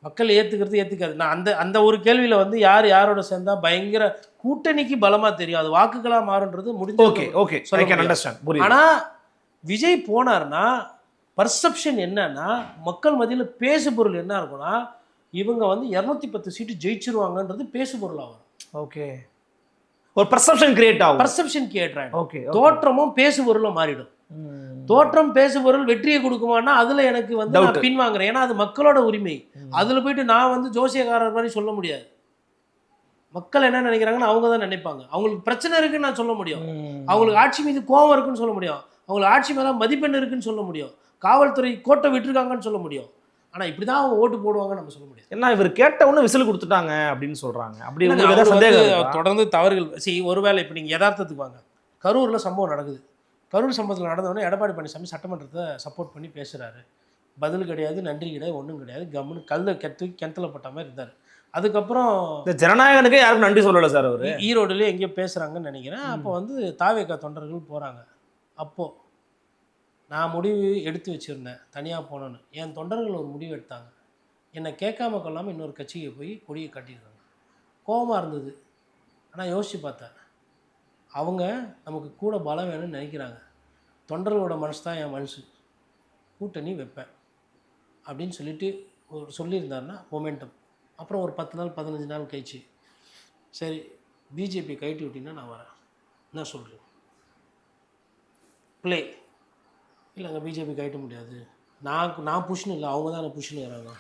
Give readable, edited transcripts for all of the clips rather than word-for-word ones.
மக்கள் ஏற்றுக்கிறது ஏற்றுக்காது. நான் அந்த அந்த ஒரு கேள்வியில் வந்து யார் யாரோட சேர்ந்தா பயங்கர கூட்டணிக்கு பலமாக தெரியும், அது வாக்குகளாக மாறுன்றது முடிஞ்ச. Okay okay, I can understand, புரியுது. ஆனால் விஜய் போனார்னா பர்செப்ஷன் என்னன்னா, மக்கள் மத்தியில் பேசு பொருள் என்ன இருக்கும்னா, இவங்க வந்து 210 சீட்டு ஜெயிச்சிருவாங்கன்றது பேசு பொருள் ஆகும். ஓகே, ஒரு பர்செப்ஷன் கிரியேட் ஆகும். பர்செப்ஷன் கிரியேட் ஆகும். ஓகே, தோற்றமும் பேசு பொருளும் மாறிடும். தோற்றம் பேசு பொருள் வெற்றியை கொடுக்குமானா அதுல எனக்கு வந்து நான் பின்வாங்குறேன். ஏன்னா அது மக்களோட உரிமை. அதுல போயிட்டு நான் வந்து ஜோசியக்காரர் மாதிரி சொல்ல முடியாது. மக்கள் என்ன நினைக்கிறாங்கன்னு அவங்க தான் நினைப்பாங்க. அவங்களுக்கு பிரச்சனை இருக்குன்னு நான் சொல்ல முடியும், அவங்களுக்கு ஆட்சி மீது கோபம் இருக்குன்னு சொல்ல முடியும், அவங்களுக்கு ஆட்சி மேல மதிப்பெண் இருக்குன்னு சொல்ல முடியும், காவல்துறை கோட்டை விட்டுருக்காங்கன்னு சொல்ல முடியும். ஆனால் இப்படி தான் அவங்க ஓட்டு போடுவாங்கன்னு நம்ம சொல்ல முடியாது. ஏன்னா இவர் கேட்ட உடனே விசில் கொடுத்துட்டாங்க அப்படின்னு சொல்கிறாங்க. அப்படி உங்களுக்கு சந்தேகம் தொடர்ந்து தவறுகள் ஒருவேளை இப்போ நீங்கள் யதார்த்தத்துக்கு வாங்க, கரூரில் சம்பவம் நடக்குது. கரூர் சம்பவத்தில் நடந்தவொடனே எடப்பாடி பழனிசாமி சட்டமன்றத்தை சப்போர்ட் பண்ணி பேசுகிறாரு. பதில் கிடையாது, நன்றி கிடையாது, ஒன்றும் கிடையாது. கம்முன்னு கல்லை கிணத்துல பட்ட மாதிரி இருந்தார். அதுக்கப்புறம் இந்த ஜனநாயகனுக்கே யாருக்கும் நன்றி சொல்லலை சார். அவர் ஈரோடுலேயே எங்கேயோ பேசுகிறாங்கன்னு நினைக்கிறேன். அப்போ வந்து தாவேகா தொண்டர்கள் போகிறாங்க. அப்போது நான் முடிவு எடுத்து வச்சுருந்தேன் தனியாக போனோன்னு. என் தொண்டர்கள் ஒரு முடிவு எடுத்தாங்க, என்னை கேட்காம கொள்ளாமல் இன்னொரு கட்சிக்கு போய் கொடியை கட்டியிருக்காங்க. கோபமாக இருந்தது. ஆனால் யோசித்து பார்த்தேன், அவங்க நமக்கு கூட பலம் வேணும்னு நினைக்கிறாங்க. தொண்டர்களோட மனசு தான் என் மனசு, கூட்டணி வைப்பேன் அப்படின்னு சொல்லிட்டு ஒரு சொல்லியிருந்தாருன்னா மொமெண்டம். அப்புறம் ஒரு 10 நாள் 15 நாள் கழிச்சு, சரி பிஜேபி கைட்டு விட்டிங்கன்னா நான் வரேன், என்ன சொல்கிறேன் ப்ளே இல்லைங்க, பிஜேபி கைட்ட முடியாது, நான் புஷ்னு இல்லை, அவங்க தான் நான் புஷ்னுங்கிறாங்க.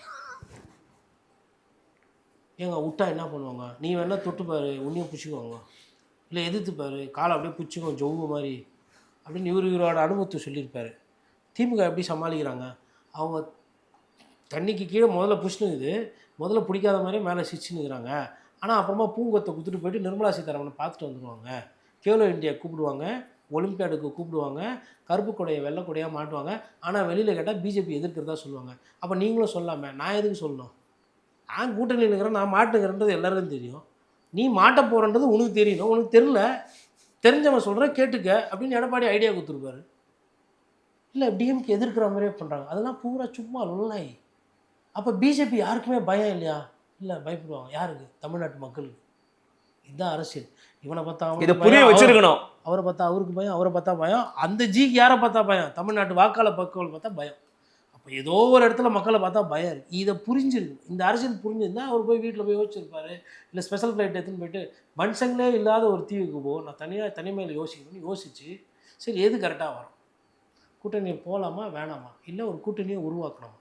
ஏங்க விட்டா என்ன பண்ணுவாங்க, நீ வேணால் தொட்டுப்பாரு உன்னையும் பிடிச்சிக்குவாங்க, இல்லை எதிர்த்துப்பாரு காலை அப்படியே பிடிச்சிக்குவோம் ஜவ்வு மாதிரி அப்படின்னு இவரோட அனுபவத்தை சொல்லியிருப்பார். திமுக எப்படி சமாளிக்கிறாங்க, அவங்க தண்ணிக்கு கீழே முதல்ல புஷ்ணுக்குது, முதல்ல பிடிக்காத மாதிரியே மேலே சிச்சுன்னுக்குறாங்க. ஆனால் அப்புறமா பூங்கொத்தை கொடுத்துட்டு போயிட்டு நிர்மலா சீதாராமனை பார்த்துட்டு வந்துடுவாங்க, கேலோ இந்தியா கூப்பிடுவாங்க, ஒலிம்பியாடுக்கு கூப்பிடுவாங்க, கருப்பு கொடையை வெள்ளை கொடையாக மாட்டுவாங்க. ஆனால் வெளியில் கேட்டால் பிஜேபி எதிர்க்கிறதா சொல்லுவாங்க. அப்போ நீங்களும் சொல்லாமல் நான் எதுக்கு சொல்லணும், நான் கூட்டணியில் இருக்கிறேன், நான் மாட்டுங்கிறன்றது எல்லாருக்கும் தெரியும், நீ மாட்ட போகிறன்றது உனக்கு தெரியணும், உனக்கு தெரியல, தெரிஞ்சவன் சொல்கிற கேட்டுக்க அப்படின்னு எடப்பாடி ஐடியா கொடுத்துருப்பாரு. இல்லை டிஎம்கே எதிர்க்கிற மாதிரியே பண்ணுறாங்க, அதெல்லாம் பூரா சும்மா லொல்லாய். அப்போ பிஜேபி யாருக்குமே பயம் இல்லையா, இல்லை பயப்படுவாங்க. யாருக்கு, தமிழ்நாட்டு மக்களுக்கு. இதுதான் அரசியல். இவனை பார்த்தா இதை புரிய வச்சிருக்கணும், அவரை பார்த்தா அவருக்கு பயம், அவரை பார்த்தா பயம், அந்த ஜிக்கு யாரை பார்த்தா பயம், தமிழ்நாட்டு வாக்காளர் பக்குவல் பார்த்தா பயம். அப்போ ஏதோ ஒரு இடத்துல மக்களை பார்த்தா பயம் இருக்குது. இதை புரிஞ்சிருக்கு, இந்த அரசியல் புரிஞ்சிருந்தால் அவர் போய் வீட்டில் போய் யோசிச்சிருப்பார். இல்லை ஸ்பெஷல் ஃப்ளைட் எடுத்துன்னு போயிட்டு மனுஷங்களே இல்லாத ஒரு தீவுக்கு நான் தனிமையில் யோசிக்கணும்னு யோசித்து, சரி எது கரெக்டாக வரும், கூட்டணியை போகலாமா வேணாமா, இல்லை ஒரு கூட்டணியை உருவாக்கணுமா,